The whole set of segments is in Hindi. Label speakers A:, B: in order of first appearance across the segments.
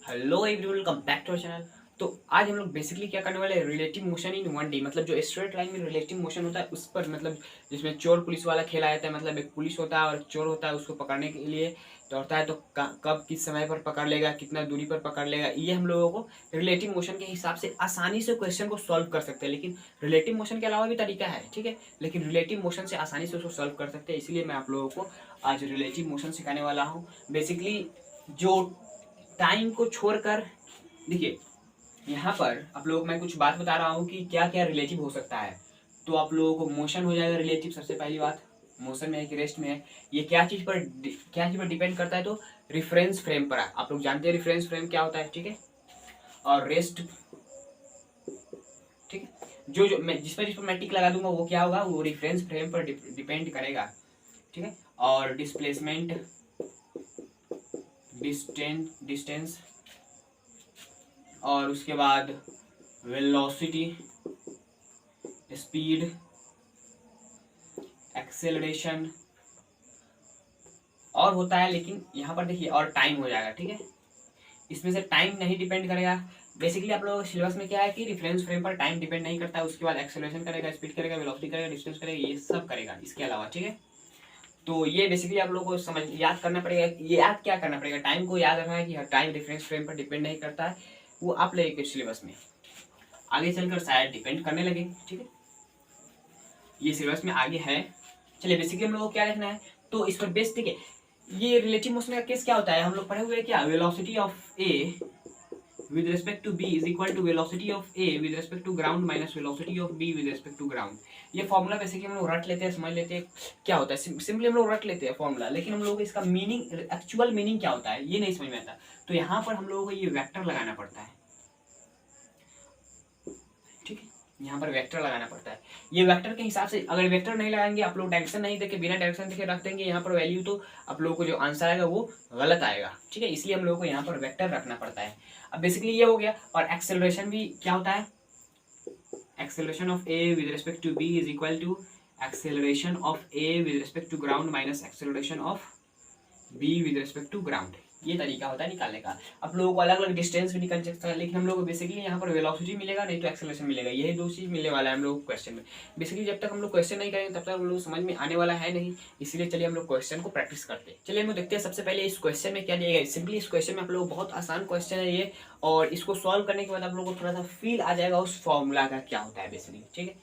A: Hello everyone, welcome back to our channel. तो आज हम लोग बेसिकली क्या करने वाले हैं, relative motion in one D. मतलब जो स्ट्रेट लाइन में रिलेटिव मोशन होता है उस पर, मतलब जिसमें चोर पुलिस वाला खेला जाता है। मतलब एक पुलिस होता है और एक चोर होता है, उसको पकड़ने के लिए दौड़ता है। तो कब किस समय पर पकड़ लेगा, कितना दूरी पर पकड़ लेगा, ये हम लोगों को रिलेटिव मोशन के हिसाब से आसानी से क्वेश्चन को सॉल्व कर सकते हैं। लेकिन रिलेटिव मोशन के अलावा भी तरीका है, ठीक है, लेकिन रिलेटिव मोशन से आसानी से उसको सॉल्व कर सकते हैं। इसलिए मैं आप लोगों को आज रिलेटिव मोशन सिखाने वाला हूँ। बेसिकली जो टाइम को छोड़कर, देखिए यहाँ पर आप लोग मैं कुछ बात बता रहा हूँ कि क्या क्या रिलेटिव हो सकता है। तो आप लोगों को मोशन हो जाएगा रिलेटिव। सबसे पहली बात, मोशन में है कि रेस्ट में है। ये क्या चीज़ पर डिपेंड करता है, तो रिफरेंस फ्रेम पर। आप लोग जानते हैं रिफरेंस फ्रेम क्या होता है, ठीक है। और रेस्ट, ठीक है, जो मैं जिस पर मैं टिक लगा दूंगा वो क्या होगा, वो रिफरेंस फ्रेम पर डिपेंड करेगा, ठीक है। और डिस्प्लेसमेंट, डिस्टेंस, और उसके बाद वेलोसिटी, स्पीड, एक्सेलरेशन और होता है। लेकिन यहाँ पर देखिए और टाइम हो जाएगा, ठीक है। इसमें से टाइम नहीं डिपेंड करेगा। बेसिकली आप लोगों के सिलेबस में क्या है कि रेफरेंस फ्रेम पर टाइम डिपेंड नहीं करता है। उसके बाद एक्सेलरेशन करेगा, स्पीड करेगा, वेलोसिटी करेगा, डिस्टेंस करेगा, ये सब करेगा इसके अलावा, ठीक है। तो ये बेसिकली आप लोगों को समझ याद करना पड़ेगा। ये याद क्या करना पड़ेगा, टाइम को याद रखना है कि टाइम रेफरेंस फ्रेम पर डिपेंड नहीं करता है। वो आप लोगों के सिलेबस में आगे चलकर शायद डिपेंड करने लगे, ठीक है। ये सिलेबस में आगे है। चलिए बेसिकली हम लोगों को क्या लिखना है, तो इस पर बेस, ठीक है। ये रिलेटिव मोशन का केस क्या होता है, हम लोग पढ़े हुए हैं क्या, velocity of A with respect to B is equal to velocity of A with respect to ground minus velocity of B with respect to ground. ये फॉर्मूला बेसिकली हम लोग रट लेते हैं, समझ लेते हैं क्या होता है। सिंपली हम लोग रट लेते हैं फॉर्मूला, लेकिन हम लोगों को इसका मीनिंग, एक्चुअल मीनिंग क्या होता है ये नहीं समझ में आता। तो यहाँ पर हम लोगों को ये वेक्टर लगाना पड़ता है, ठीक है। यहाँ पर वेक्टर लगाना पड़ता है। ये वेक्टर के हिसाब से, अगर वेक्टर नहीं लगाएंगे, आप लोग डायरेक्शन नहीं देके बिना डायरेक्शन देखे रख देंगे यहाँ पर वैल्यू, तो आप लोगों को जो आंसर आएगा वो गलत आएगा, ठीक है। इसलिए हम लोगों को यहाँ पर वेक्टर रखना पड़ता है। अब बेसिकली ये हो गया। और एक्सेलरेशन भी क्या होता है, acceleration of A with respect to B is equal to acceleration of A with respect to ground minus acceleration of B with respect to ground. ये तरीका होता है निकालने का। आप लोगों को अलग अलग डिस्टेंस भी निकल सकता है, लेकिन हम लोग को बेसिकली यहाँ पर वेलोसिटी मिलेगा, नहीं तो एक्सेलरेशन मिलेगा। यही दो चीज मिलने वाला है हम लोग को क्वेश्चन में। बेसिकली जब तक हम लोग क्वेश्चन नहीं करेंगे तब तक हम लोग समझ में आने वाला है नहीं। इसलिए चलिए हम लोग क्वेश्चन को प्रैक्टिस करते हैं। चलिए हम लोग देखते हैं सबसे पहले इस क्वेश्चन में क्या दिया गया है। सिंपली इस क्वेश्चन में आप लोग बहुत आसान क्वेश्चन है ये, और इसको सॉल्व करने के बाद आप लोगों को थोड़ा सा फील आ जाएगा उस फॉर्मूला का क्या होता है बेसिकली, ठीक है।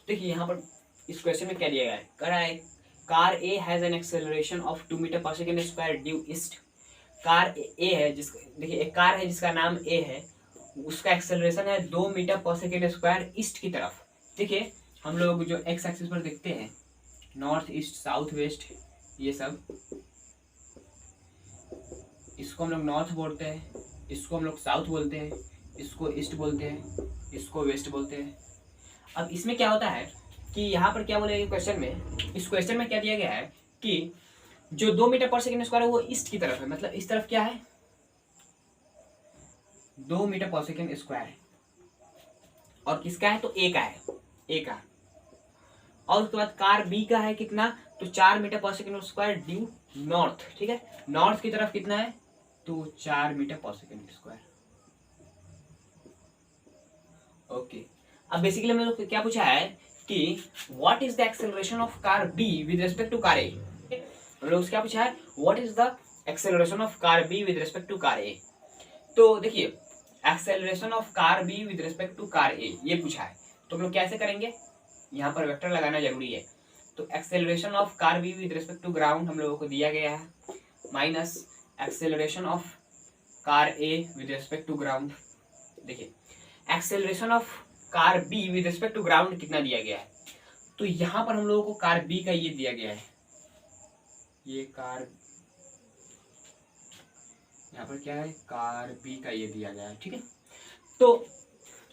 A: देखिए यहाँ पर इस क्वेश्चन में क्या दिया गया है, कह रहा है car A has an acceleration of 2 metre per second square due east. Car A है जिसका, देखिए एक कार है जिसका नाम ए है, उसका एक्सेलरेशन है 2 metre per second square east की तरफ। देखिए हम लोग जो एक्स एक्सिस पर देखते हैं, नॉर्थ ईस्ट साउथ वेस्ट ये सब, इसको हम लोग नॉर्थ बोलते हैं, इसको हम लोग साउथ बोलते हैं, इसको ईस्ट बोलते हैं, इसको वेस्ट बोलते हैं। अब इसमें क्या होता है कि यहाँ पर क्या बोलेगा क्वेश्चन में, इस क्वेश्चन में क्या दिया गया है कि जो 2 मीटर पर सेकेंड स्क्वायर है वो ईस्ट की तरफ है। मतलब इस तरफ क्या है, 2 मीटर पर सेकेंड स्क्वायर, और किसका है तो ए का है, ए का। और उसके बाद कार बी का है कितना, तो 4 metre per second square due north, ठीक है। नॉर्थ की तरफ कितना है, तो 4 metre per second square. Okay. अब बेसिकली हम लोग क्या पूछा है कि what is the acceleration of car B with respect to car A. हम लोग क्या पूछा है, what is the acceleration of car B with respect to car A. तो देखिए acceleration of car B with respect to car A ये पूछा है। तो हम लोग कैसे करेंगे, यहाँ पर वेक्टर लगाना जरूरी है। तो acceleration of car B with respect to ground हम लोगों को दिया गया है, minus acceleration of car A with respect to ground. देखिए acceleration of car B with respect to ground कितना दिया गया है, तो यहाँ पर हम लोगों को कार बी का ये दिया गया है, ये कार, यहाँ पर क्या है, कार बी का ये दिया गया है, ठीक है। तो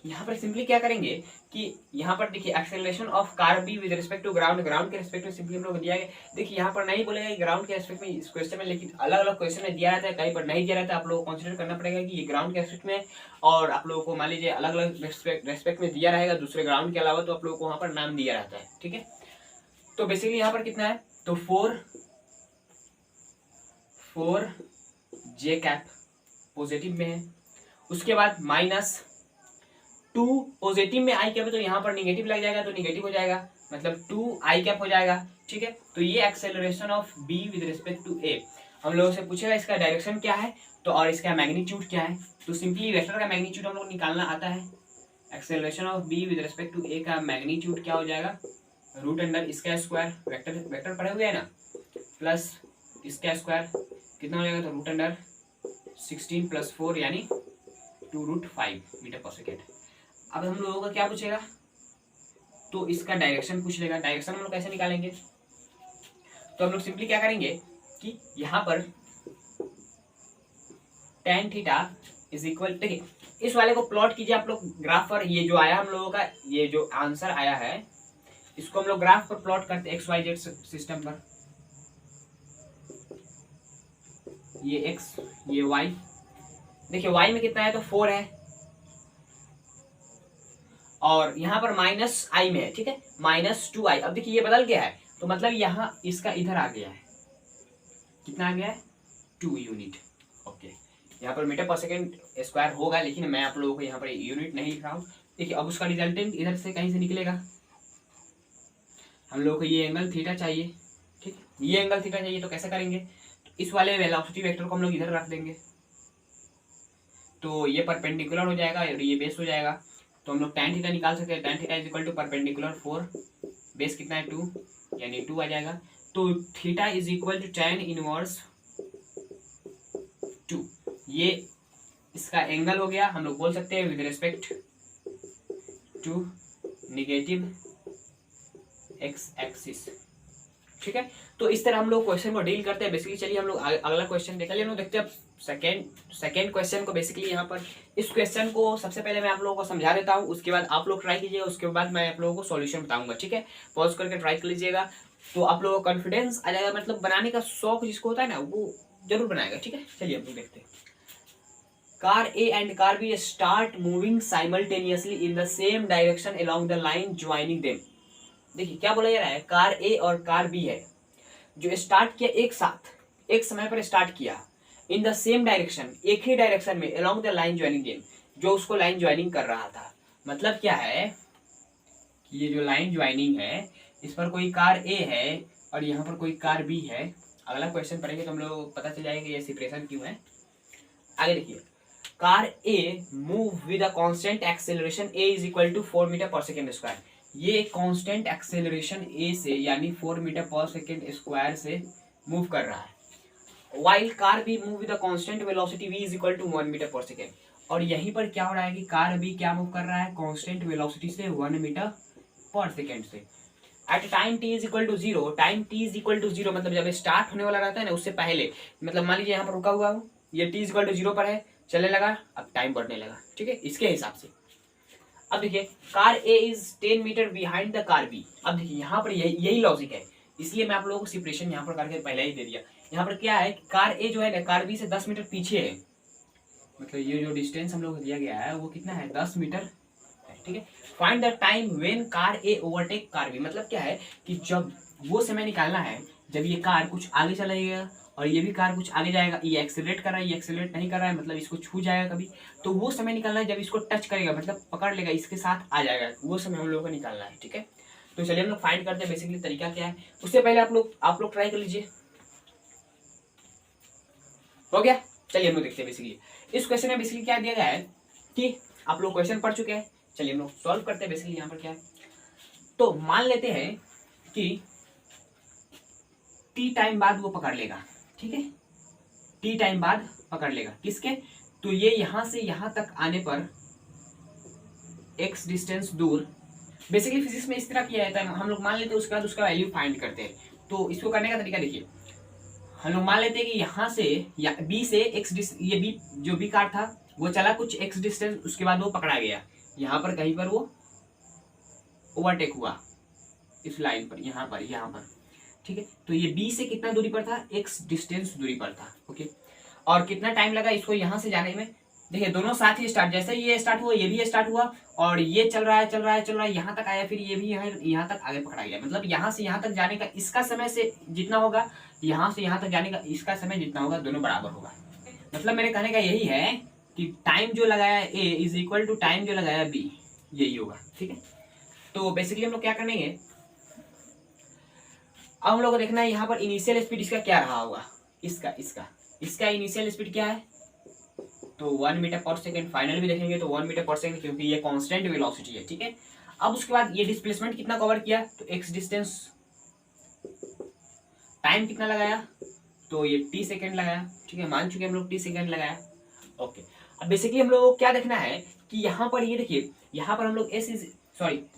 A: यहाँ पर सिंपली क्या करेंगे कि यहाँ पर देखिए acceleration of car B with respect to ground, ground के रिस्पेक्ट में सिंपली हम लोग दिया गया। देखिए यहाँ पर नहीं बोलेगा ग्राउंड के रिस्पेक्ट में इस क्वेश्चन में, लेकिन अलग अलग क्वेश्चन में दिया रहता है, कहीं पर नहीं दिया रहता है। आप लोगों को कंसिडर करना पड़ेगा कि ये ग्राउंड के रिस्पेक्ट में, और आप लोगों को मान लीजिए अलग अलग रेस्पेक्ट में दिया रहेगा दूसरे ग्राउंड के अलावा, तो आप लोगों को वहाँ पर नाम दिया रहता है, ठीक है। तो बेसिकली यहाँ पर कितना है, तो 4 जे कैप पॉजिटिव में है, उसके बाद -2 पॉजिटिव में आई कैप है तो यहाँ पर निगेटिव लग जाएगा तो निगेटिव हो जाएगा, मतलब 2 आई कैप हो जाएगा। ठीक है, तो ये acceleration of B with respect to A. हम लोगों से पूछेगा इसका डायरेक्शन क्या है तो और इसका मैग्नीट्यूड क्या है, तो सिंपली वेक्टर का मैग्नीट्यूड हम लोग निकालना आता है। Acceleration of B with respect to A का मैग्नीट्यूड क्या हो जाएगा, रूट अंडर इसका स्क्वायर, वेक्टर पढ़े हुए है ना, प्लस इसका स्क्वायर कितना हो जाएगा, तो रूट अंडर 16 + 4 यानी 2√5 मीटर पर सेकेंड। अब हम लोगों का क्या पूछेगा, तो इसका डायरेक्शन पूछ लेगा। डायरेक्शन हम लोग कैसे निकालेंगे, तो हम लोग सिंपली क्या करेंगे कि यहाँ पर tan थीटा इज इक्वल, देखिए इस वाले को प्लॉट कीजिए आप लोग ग्राफ पर। ये जो आया हम लोगों का, ये जो आंसर आया है इसको हम लोग ग्राफ पर प्लॉट करते हैं XYZ सिस्टम पर। ये x ये y, देखिए y में कितना है तो 4 है और यहाँ पर -i में है। ठीक है, -2i। अब देखिए ये बदल गया है तो मतलब यहाँ इसका इधर आ गया है, कितना आ गया है 2 यूनिट। ओके, यहाँ पर मीटर पर सेकेंड स्क्वायर होगा लेकिन मैं आप लोगों को यहाँ पर यूनिट नहीं लिख रहा हूँ। देखिए अब उसका रिजल्टेंट इधर से कहीं से निकलेगा, हम लोगों को ये एंगल थीटा चाहिए। ठीक, ये एंगल थीटा चाहिए तो कैसे करेंगे, तो इस वाले वेलोसिटी वेक्टर को हम लोग इधर रख देंगे तो ये परपेंडिकुलर हो जाएगा और ये बेस हो जाएगा। तो हम लोग tan थीटा निकाल सकते हैं, tan theta is equal to perpendicular 4, base कितना है 2 यानी 2 आ जाएगा। तो theta is equal to tan inverse 2, ये इसका एंगल हो गया। हम लोग बोल सकते हैं with respect to negative x axis. ठीक है, तो इस तरह हम लोग क्वेश्चन को डील करते हैं बेसिकली। चलिए हम लोग अगला क्वेश्चन देख लिया, हम लोग देखते हैं सेकेंड क्वेश्चन को। बेसिकली यहाँ पर इस क्वेश्चन को सबसे पहले मैं आप लोगों को समझा देता हूँ, उसके बाद आप लोग ट्राई कीजिएगा, उसके बाद मैं आप लोगों को सॉल्यूशन बताऊंगा। ठीक है, पॉज करके ट्राई कर लीजिएगा तो आप लोगों को कॉन्फिडेंस आ जाएगा, मतलब बनाने का शौक जिसको होता है ना वो जरूर बनाएगा। ठीक है, चलिए हम लोग देखते हैं। Car A and car B start moving simultaneously in the same direction along the line joining them. देखिए क्या बोला जा रहा है, कार A और कार B है जो स्टार्ट किया एक साथ एक समय पर स्टार्ट किया, इन द सेम डायरेक्शन, एक ही डायरेक्शन में, along the line joining them, जो उसको लाइन ज्वाइनिंग कर रहा था। मतलब क्या है कि ये जो लाइन ज्वाइनिंग है इस पर कोई कार A है और यहाँ पर कोई कार B है। अगला क्वेश्चन पढ़ेंगे तो हम लोग पता चल जाएगा ये सेपरेशन क्यों है। आगे देखिए, car A move with a constant acceleration A is equal to 4 metre per second square. ये कांस्टेंट एक्सेलरेशन A से यानी 4 मीटर पर सेकेंड स्क्वायर से मूव कर रहा है। While car B move with a constant velocity V is equal to 1 metre per second. और यहीं पर क्या हो रहा है कि कार B क्या मूव कर रहा है, कांस्टेंट वेलोसिटी से 1 मीटर पर सेकेंड से। At time t is equal to 0, time t is equal to 0 मतलब जब स्टार्ट होने वाला रहता है ना उससे पहले, मतलब मान लीजिए यहाँ पर रुका हुआ हूँ, ये t इज इक्वल टू 0 पर है, चलने लगा, अब टाइम बढ़ने लगा। ठीक है, इसके हिसाब से। अब देखिए car A is 10 metre behind the car B। अब देखिए यहाँ पर यही लॉजिक है, इसलिए मैं आप लोगों को सेपरेशन यहाँ पर करके पहले ही दे दिया। यहाँ पर क्या है, कार A जो है ना कार B से 10 मीटर पीछे है, मतलब ये जो डिस्टेंस हम लोग दिया गया है वो कितना है 10 मीटर। ठीक है, find the time when car A overtake car B। मतलब क्या है कि जब वो समय निकालना है जब ये कार कुछ आगे चला जाएगा और ये भी कार कुछ आगे जाएगा, ये एक्सेलरेट कर रहा है, ये एक्सेलरेट नहीं कर रहा है, मतलब इसको छू जाएगा कभी, तो वो समय निकालना है जब इसको टच करेगा, मतलब पकड़ लेगा, इसके साथ आ जाएगा, वो समय हम लोगों को निकालना है। ठीक है, तो चलिए हम लोग फाइंड करते हैं बेसिकली तरीका क्या है। उससे पहले आप लोग ट्राई कर लीजिए। हो गया, चलिए हम लोग देखते हैं। बेसिकली इस क्वेश्चन में बेसिकली क्या दिया गया है कि आप लोग क्वेश्चन पढ़ चुके हैं, चलिए हम लोग सॉल्व करते हैं। बेसिकली यहाँ पर क्या है, तो मान लेते हैं कि टी टाइम बाद वो पकड़ लेगा। ठीक है, टी टाइम बाद पकड़ लेगा किसके, तो ये यहां से यहां तक आने पर एक्स डिस्टेंस दूर। बेसिकली फिजिक्स में इस तरह किया जाता है, हम लोग मान लेते हैं, उसके बाद उसका वैल्यू फाइंड करते हैं। तो इसको करने का तरीका देखिए, हम लोग मान लेते हैं कि यहाँ से या बी से एक्स ये बी जो बी कार था वो चला कुछ एक्स डिस्टेंस, उसके बाद वो पकड़ा गया, यहाँ पर कहीं पर वो ओवरटेक हुआ इस लाइन पर, यहाँ पर। ठीक है, तो ये बी से कितना दूरी पर था, एक्स डिस्टेंस दूरी पर था। ओके, और कितना टाइम लगा इसको यहाँ से जाने में। देखिए दोनों साथ ही स्टार्ट, जैसे ये स्टार्ट हुआ ये भी स्टार्ट हुआ और ये चल रहा है यहाँ तक आया, फिर ये भी यहाँ तक आगे पकड़ा गया। मतलब यहाँ से यहाँ तक जाने का इसका समय से जितना होगा, यहाँ से यहाँ तक जाने का इसका समय जितना होगा, दोनों बराबर होगा। मतलब मेरे कहने का यही है कि टाइम जो लगाया ए इज इक्वल टू टाइम जो लगाया बी, यही होगा। ठीक है, तो बेसिकली हम लोग क्या करेंगे, अब हम लोग को देखना है यहाँ पर इनिशियल स्पीड इसका क्या रहा होगा, इसका इनिशियल स्पीड क्या है, तो 1 मीटर पर सेकेंड। फाइनल भी देखेंगे तो 1 मीटर पर सेकेंड, क्योंकि ये कांस्टेंट वेलोसिटी है। ठीक है, अब उसके बाद ये डिस्प्लेसमेंट कितना कवर किया, तो एक्स डिस्टेंस, टाइम कितना लगाया, तो ये टी सेकेंड लगाया। ठीक है, मान चुके हम लोग टी सेकेंड लगाया। ओके, अब बेसिकली हम लोग को क्या देखना है कि यहाँ पर ये देखिए, यहाँ पर हम लोग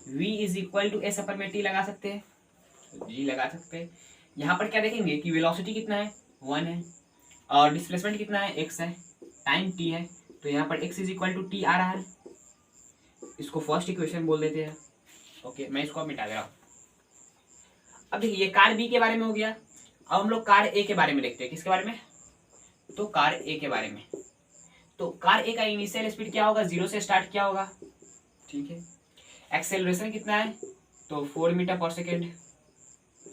A: V is equal to S upon में टी लगा सकते हैं, जी लगा सकते हैं। यहाँ पर क्या देखेंगे कि वेलोसिटी कितना है, 1 है, और डिस्प्लेसमेंट कितना है, x है, टाइम t है, तो यहाँ पर x is equal to t आ रहा है। इसको फर्स्ट इक्वेशन बोल देते हैं। ओके, मैं इसको अब मिटा दे रहा हूँ। अब देखिए ये कार बी के बारे में हो गया। अब हम लोग कार ए के बारे में देखते हैं। किसके बारे में, तो कार ए के बारे में। तो कार ए का इनिशियल स्पीड क्या होगा, 0 से स्टार्ट किया होगा। ठीक है, एक्सेलरेशन कितना है, तो 4 मीटर पर सेकेंड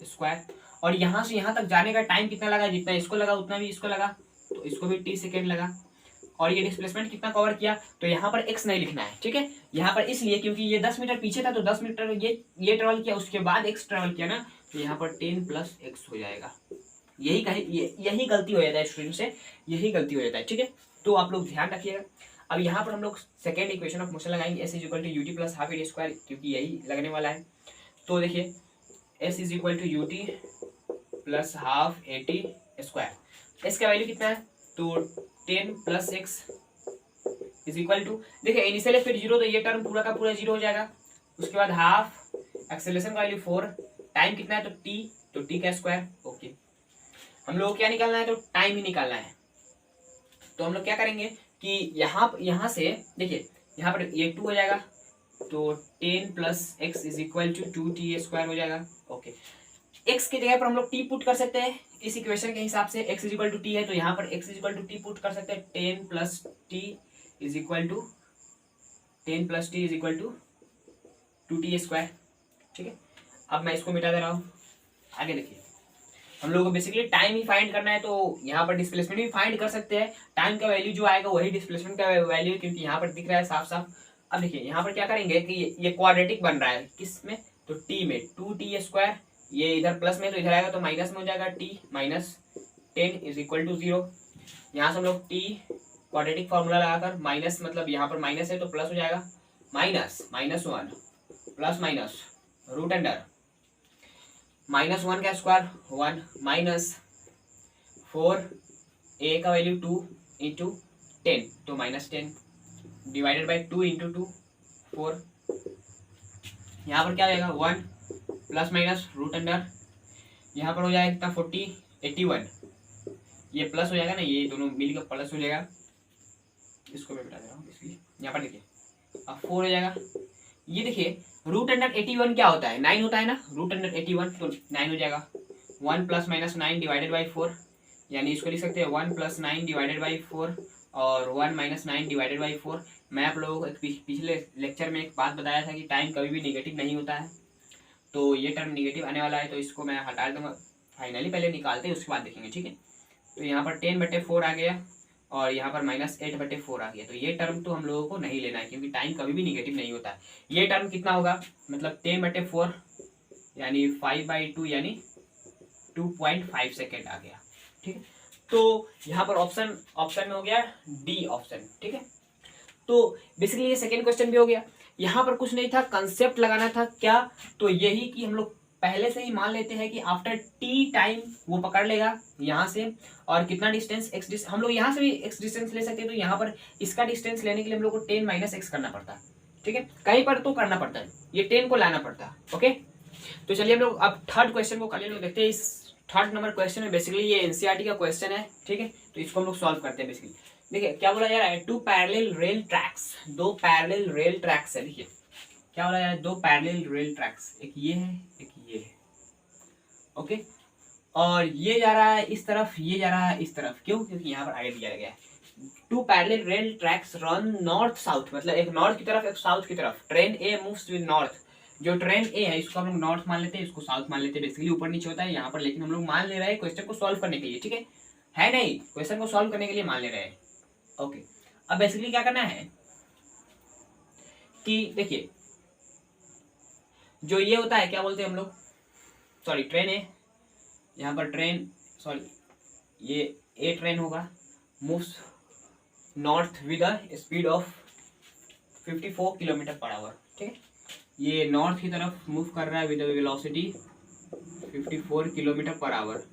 A: स्क्वायर, और यहाँ से यहाँ तक जाने का टाइम कितना लगा, जितना इसको लगा उतना भी इसको लगा, तो इसको भी टी सेकेंड लगा। और ये डिस्प्लेसमेंट कितना कवर किया, तो यहाँ पर x नहीं लिखना है। ठीक है, यहाँ पर इसलिए क्योंकि ये 10 मीटर पीछे था, तो 10 मीटर ये ट्रेवल किया, उसके बाद x ट्रेवल किया ना, तो यहाँ पर 10 प्लस x हो जाएगा। यही गलती हो जाता है स्टूडेंट से, यही गलती हो जाता है। ठीक है, तो आप लोग ध्यान रखिएगा। अब यहाँ पर हम लोग सेकेंड इक्वेशन ऑफ मोशन लगाएंगे, s is equal to U T plus half A T square, क्योंकि यही लगने वाला है। तो देखिए s is equal to U T plus half A T square, S का वैल्यू कितना है, तो 10 plus X is equal to, देखिए इनिशियल स्पीड 0, तो ये टर्म पूरा का पूरा 0 हो जाएगा। उसके बाद हाफ, एक्सेलरेशन का वैल्यू 4, टाइम कितना है, तो टी का स्क्वायर। ओके, हम लोग को क्या निकालना है, तो टाइम ही निकालना है। तो हम लोग क्या करेंगे कि यहाँ से देखिए, यहाँ पर ये 2 हो जाएगा, तो 10 plus X is equal to 2t square हो जाएगा। ओके, x की जगह पर हम लोग t पुट कर सकते हैं इस इक्वेशन के हिसाब से। x is equal to T है, तो यहाँ पर x is equal to T put कर सकते हैं। 10 plus T is equal to 2t square. ठीक है, अब मैं इसको मिटा दे रहा हूँ। आगे देखिए, हम लोगों को बेसिकली टाइम ही फाइंड करना है, तो यहाँ पर डिस्प्लेसमेंट भी फाइंड कर सकते हैं। टाइम का वैल्यू जो आएगा वही डिस्प्लेसमेंट का वैल्यू है, क्योंकि यहाँ पर दिख रहा है साफ साफ। अब देखिए यहाँ पर क्या करेंगे कि ये क्वाड्रेटिक बन रहा है, किस में, तो टी में, 2t स्क्वायर, ये इधर प्लस में तो इधर आएगा तो माइनस में हो जाएगा, t minus 10 is equal to 0। यहाँ से हम लोग t क्वाड्रेटिक फॉर्मूला लगाकर, माइनस मतलब यहाँ पर माइनस है तो प्लस हो जाएगा, -1 प्लस माइनस रूट अंडर -1 का स्क्वायर 1 माइनस 4 a का वैल्यू 2 इंटू 10, तो -10 डिवाइडेड बाई 2 इंटू 2 4। यहाँ पर क्या हो जाएगा 1 प्लस माइनस रूट अंडर, यहाँ पर हो जाएगा कितना 40 81, ये प्लस हो जाएगा ना, ये दोनों मिलकर प्लस हो जाएगा। इसको मैं बता दे रहा हूँ, इसलिए यहाँ पर देखिए अब 4 हो जाएगा। ये देखिए रूट अंडर 81 क्या होता है, 9 होता है ना, रूट अंडर 81 तो 9 हो जाएगा। 1 प्लस माइनस 9 डिवाइडेड बाई 4, यानी इसको लिख सकते हैं 1 प्लस 9 डिवाइडेड बाई 4 और 1 माइनस 9 डिवाइडेड बाई 4। मैं आप लोगों को पिछले लेक्चर में एक बात बताया था कि टाइम कभी भी नेगेटिव नहीं होता है, तो ये टर्म नेगेटिव आने वाला है, तो इसको मैं हटा दूंगा। फाइनली पहले निकालते हैं उसके बाद देखेंगे। ठीक है, तो यहाँ पर 10/4 आ गया और यहाँ पर -8/4 आ गया, तो ये टर्म तो हम लोगों को नहीं लेना है, क्योंकि टाइम कभी भी नेगेटिव नहीं होता है। ये टर्म कितना होगा, मतलब 10/4 यानी 5/2 यानी 2.5 सेकेंड आ गया। ठीक है, तो यहाँ पर ऑप्शन में हो गया डी ऑप्शन। ठीक है, तो बेसिकली ये सेकेंड क्वेश्चन भी हो गया। यहाँ पर कुछ नहीं था, कंसेप्ट लगाना था क्या, तो यही कि हम लोग पहले से ही मान लेते हैं कि आफ्टर टी टाइम वो पकड़ लेगा यहाँ से, और कितना डिस्टेंस एक्स डिस्टेंस, हम लोग यहाँ से भी एक्स डिस्टेंस ले सकते हैं, तो यहाँ पर इसका डिस्टेंस लेने के लिए हम लोग को 10 माइनस एक्स करना पड़ता है। ठीक है, कहीं पर तो करना पड़ता है, ये 10 को लाना पड़ता है। ओके, तो चलिए हम लोग अब थर्ड क्वेश्चन को कर देखते हैं। इस थर्ड नंबर क्वेश्चन में बेसिकली ये एनसीईआरटी का क्वेश्चन है। ठीक है, तो इसको हम लोग सॉल्व करते हैं। बेसिकली देखिए क्या बोला जा रहा है, 2 parallel rail tracks, 2 parallel rail tracks है। देखिए क्या बोला जा रहा है, 2 पैरेलल रेल ट्रैक्स, एक ये है एक ये है। ओके, और ये जा रहा है इस तरफ, ये जा रहा है इस तरफ, क्यों, क्योंकि यहाँ पर आगे दिया गया है 2 parallel rail tracks run north south, मतलब एक नॉर्थ की तरफ एक साउथ की तरफ। Train A moves with north, जो ट्रेन ए है इसको हम लोग नॉर्थ मान लेते हैं, इसको साउथ मान लेते हैं। बेसिकली ऊपर नीचे होता है यहाँ पर, लेकिन हम लोग मान ले रहे हैं क्वेश्चन को सॉल्व करने के लिए। ठीक है नहीं, क्वेश्चन को सॉल्व करने के लिए मान ले रहे हैं। ओके, अब बेसिकली क्या करना है कि देखिए जो ये होता है क्या बोलते हैं हम लोग, सॉरी ट्रेन है यहाँ पर, ट्रेन सॉरी ये ए ट्रेन होगा, moves north with a speed of 54 kilometre per hour. ठीक है, ये नॉर्थ की तरफ मूव कर रहा है with velocity 54 kilometre per hour.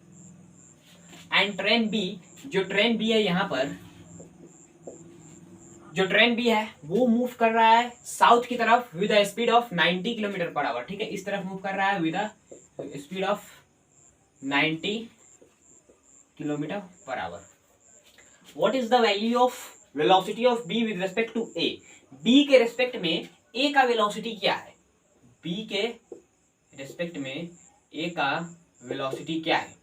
A: And train B, जो ट्रेन बी है यहाँ पर, जो ट्रेन बी है वो मूव कर रहा है साउथ की तरफ with a speed of 90 kilometre per hour. ठीक है, इस तरफ मूव कर रहा है with a speed of 90 kilometre per hour. What is the value of velocity of B with respect to A? B के रिस्पेक्ट में ए का वेलोसिटी क्या है? बी के रिस्पेक्ट में ए का वेलोसिटी क्या है?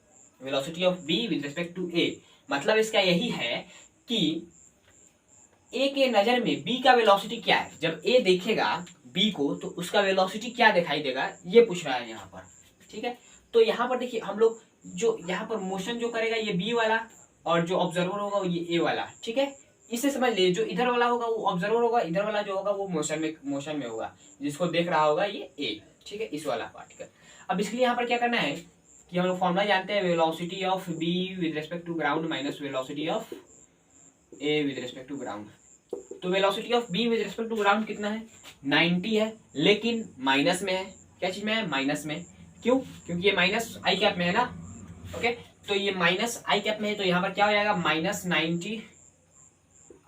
A: Velocity of B with respect to A, मतलब इसका यही है कि ए के नजर में बी का वेलोसिटी क्या है। जब ए देखेगा बी को तो उसका वेलोसिटी क्या दिखाई देगा, ये पूछ रहा है यहाँ पर। ठीक है, तो यहाँ पर देखिए हम लोग जो यहाँ पर मोशन जो करेगा ये बी वाला, और जो ऑब्जर्वर होगा वो ये ए वाला। ठीक है, इसे समझ लीजिए, जो इधर वाला होगा वो ऑब्जर्वर होगा, इधर वाला जो होगा वो मोशन में होगा, जिसको देख रहा होगा ये ए। ठीक है, इस वाला पार्टिकल। अब इसके लिए यहाँ पर क्या करना है कि हम लोग फॉर्मूला जानते हैं, velocity of B with respect to ground minus velocity of A with respect to ground. तो velocity of B with respect to ground कितना है? 90 है, लेकिन माइनस में है। क्या चीज में है? माइनस में। क्यों? क्योंकि ये माइनस आई कैप में है ना। ओके, तो ये माइनस आई कैप में है, तो यहाँ पर क्या हो जाएगा? माइनस 90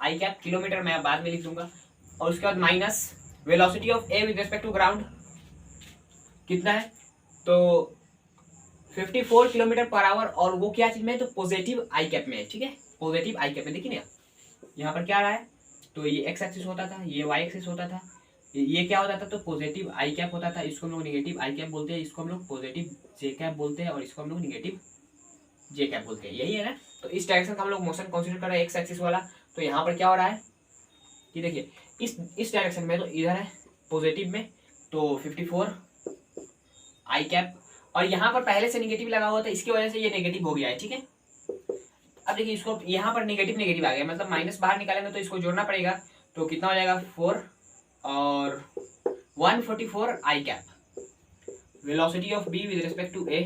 A: आई कैप किलोमीटर, मैं बाद में लिख दूंगा। और उसके बाद minus velocity of A with respect to ground कितना है? तो 54 किलोमीटर पर आवर, और वो क्या चीज में है? तो पॉजिटिव आई कैप में है। ठीक है, पॉजिटिव आई कैप में। देखिए ना यहाँ पर क्या आ रहा है, तो ये एक्स एक्सिस होता था, ये वाई एक्सिस होता था, ये क्या होता था? तो पॉजिटिव आई कैप होता था। इसको हम लोग नेगेटिव आई कैप बोलते हैं, इसको हम लोग पॉजिटिव जे कैप बोलते हैं, और इसको हम लोग नेगेटिव जे कैप बोलते हैं। यही है ना। तो इस डायरेक्शन का हम लोग मोशन कंसीडर कर रहे हैं, एक्स एक्सिस वाला। तो यहाँ पर क्या हो रहा है कि देखिए इस डायरेक्शन में तो इधर है पॉजिटिव में, तो 54 आई कैप, और यहाँ पर पहले से नेगेटिव लगा हुआ था, इसकी वजह से ये नेगेटिव हो गया है। ठीक है, अब देखिए इसको यहाँ पर नेगेटिव नेगेटिव आ गया, मतलब माइनस बाहर निकालेंगे तो इसको जोड़ना पड़ेगा। तो कितना हो जाएगा? 4 और 144 i cap, velocity of B with respect to A.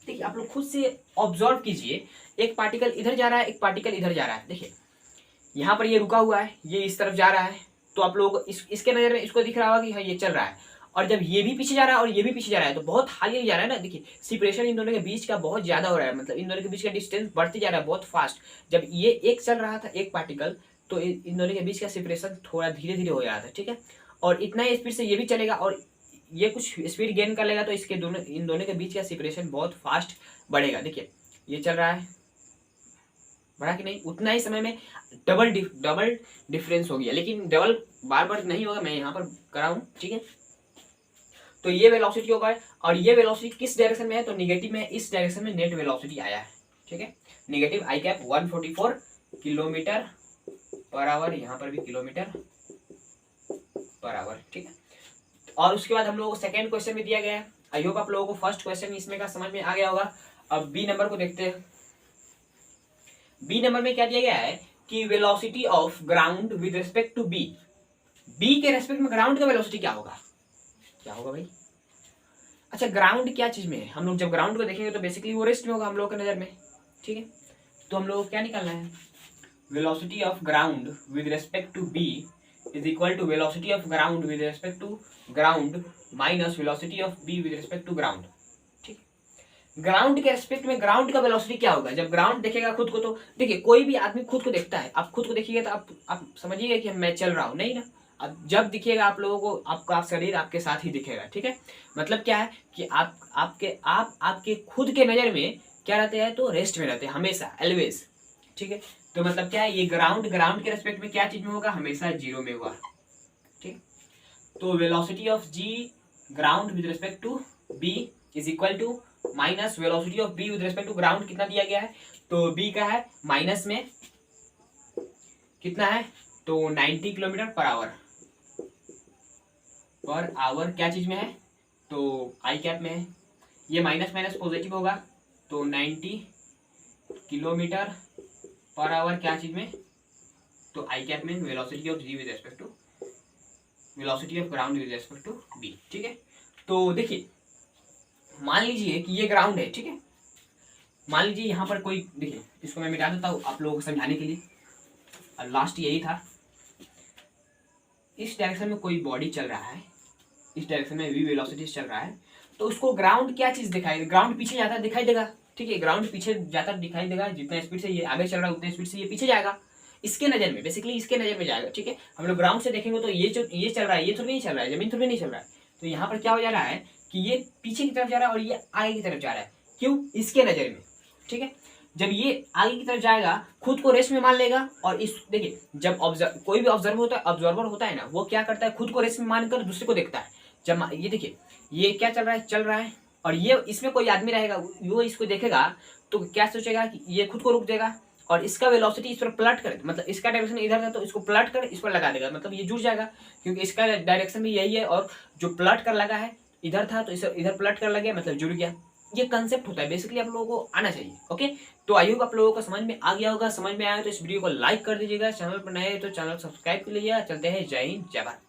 A: देखिए आप लोग खुद से ऑब्जर्व कीजिए, एक पार्टिकल इधर जा रहा है, एक पार्टिकल इधर जा रहा है। देखिए यहाँ पर ये रुका हुआ है, ये इस तरफ जा रहा है, तो आप लोग इसके नजर में इसको दिख रहा होगा कि हाँ ये चल रहा है। और जब ये भी पीछे जा रहा है और ये भी पीछे जा रहा है, तो बहुत हाली जा रहा है ना। देखिए सेपरेशन इन दोनों के बीच का बहुत ज्यादा हो रहा है, मतलब इन दोनों के बीच का डिस्टेंस बढ़ते जा रहा है बहुत फास्ट। जब ये एक चल रहा था एक पार्टिकल, तो इन दोनों के बीच का सेपरेशन थोड़ा धीरे धीरे हो रहा था। ठीक है, और इतना ही स्पीड से ये भी चलेगा, और ये कुछ स्पीड गेन कर लेगा, तो इसके इन दोनों के बीच का सेपरेशन बहुत फास्ट बढ़ेगा। देखिए ये चल रहा है, बढ़ा कि नहीं? उतना ही समय में डबल डिफरेंस हो गया, लेकिन डबल बार बार नहीं होगा, मैं यहाँ पर कराऊं। ठीक है, तो ये वेलोसिटी होगा, और ये वेलोसिटी किस डायरेक्शन में है? तो निगेटिव में है। इस डायरेक्शन में नेट वेलोसिटी आया है। ठीक है, negative I cap 144 kilometre per our, यहाँ पर भी किलोमीटर पर आवर। ठीक है, और उसके बाद हम लोगों को सेकेंड क्वेश्चन में दिया गया है। आई होप आप लोगों को फर्स्ट क्वेश्चन इसमें का समझ में आ गया होगा। अब बी नंबर को देखते हैं। बी नंबर में क्या दिया गया है कि velocity of ground with respect to B. B के रेस्पेक्ट में ग्राउंड का वेलोसिटी क्या होगा? क्या होगा भाई? अच्छा, ग्राउंड क्या चीज में है? हम लोग जब ग्राउंड को देखेंगे तो बेसिकली वो रेस्ट में होगा हम लोग की नजर में। ठीक है, तो हम लोग को क्या निकालना है? Velocity of ground with respect to B is equal to velocity of ground with respect to ground minus velocity of B with respect to ground. ठीक, ग्राउंड के रेस्पेक्ट में ग्राउंड का वेलोसिटी क्या होगा? जब ग्राउंड देखेगा खुद को, तो देखिए कोई भी आदमी खुद को देखता है, आप खुद को देखिएगा तो आप समझिएगा कि मैं चल रहा हूँ, नहीं ना। अब जब दिखेगा आप लोगों को, आपका शरीर आपके साथ ही दिखेगा। ठीक है, मतलब क्या है कि आपके खुद के नजर में क्या रहते हैं? तो रेस्ट में रहते हैं हमेशा, ऑलवेज। ठीक है, तो मतलब क्या है? ये ग्राउंड के रेस्पेक्ट में क्या चीज में होगा? हमेशा जीरो में होगा। ठीक, तो velocity of G ground with respect to B is equal to minus velocity of B with respect to ground. कितना दिया गया है? तो बी का है माइनस में कितना है? तो 90 किलोमीटर पर आवर। क्या चीज में है? तो आई कैप में है। ये माइनस माइनस पॉजिटिव होगा, तो 90 किलोमीटर पर आवर क्या चीज में, तो आई कैप में velocity of G with respect to velocity of ground with respect to B. ठीक है, तो देखिए मान लीजिए कि ये ग्राउंड है, ठीक है, मान लीजिए यहाँ पर कोई, देखिए इसको मैं मिटा देता हूँ आप लोगों को समझाने के लिए, और लास्ट यही था, इस डायरेक्शन में कोई बॉडी चल रहा है, इस डायरेक्शन में v वेलोसिटी चल रहा है, तो उसको ग्राउंड क्या चीज दिखाई, ग्राउंड पीछे जाता दिखाई देगा। ठीक है, ग्राउंड पीछे जाता दिखाई देगा, जितना स्पीड से ये आगे चल रहा है उतने स्पीड से ये पीछे जाएगा, इसके नजर में, बेसिकली इसके नजर में जाएगा। ठीक है, हम लोग ग्राउंड से देखेंगे तो ये जो ये चल रहा है ये थोड़ी नहीं चल रहा है, जमीन थोड़ी नहीं चल रहा है, तो यहाँ पर क्या हो जा रहा है कि ये पीछे की तरफ जा रहा है और ये आगे की तरफ जा रहा है, क्यों, इसके नजर में। ठीक है, जब ये आगे की तरफ जाएगा खुद को रेस्ट में मान लेगा, और इस देखिए जब कोई भी ऑब्जर्वर होता है ना, वो क्या करता है, खुद को रेस्ट में मानकर दूसरे को देखता है। जब ये देखिए ये क्या चल रहा है और ये इसमें कोई आदमी रहेगा, वो इसको देखेगा तो क्या सोचेगा कि ये खुद को रोक देगा, और इसका वेलोसिटी इस पर पलट कर, मतलब इसका डायरेक्शन इधर था तो इसको पलट कर इस पर लगा देगा, मतलब ये जुड़ जाएगा, क्योंकि इसका डायरेक्शन भी यही है, और जो पलट कर लगा है इधर था तो इधर पलट कर लगे, मतलब जुड़ गया। ये कंसेप्ट होता है, बेसिकली आप लोगों को आना चाहिए। ओके, तो आई होप आप लोगों को समझ में आ गया होगा, समझ में आया तो इस वीडियो को लाइक कर दीजिएगा, चैनल पर नए हैं तो चैनल सब्सक्राइब कर लीजिएगा। चलते हैं, जय हिंद जय भारत।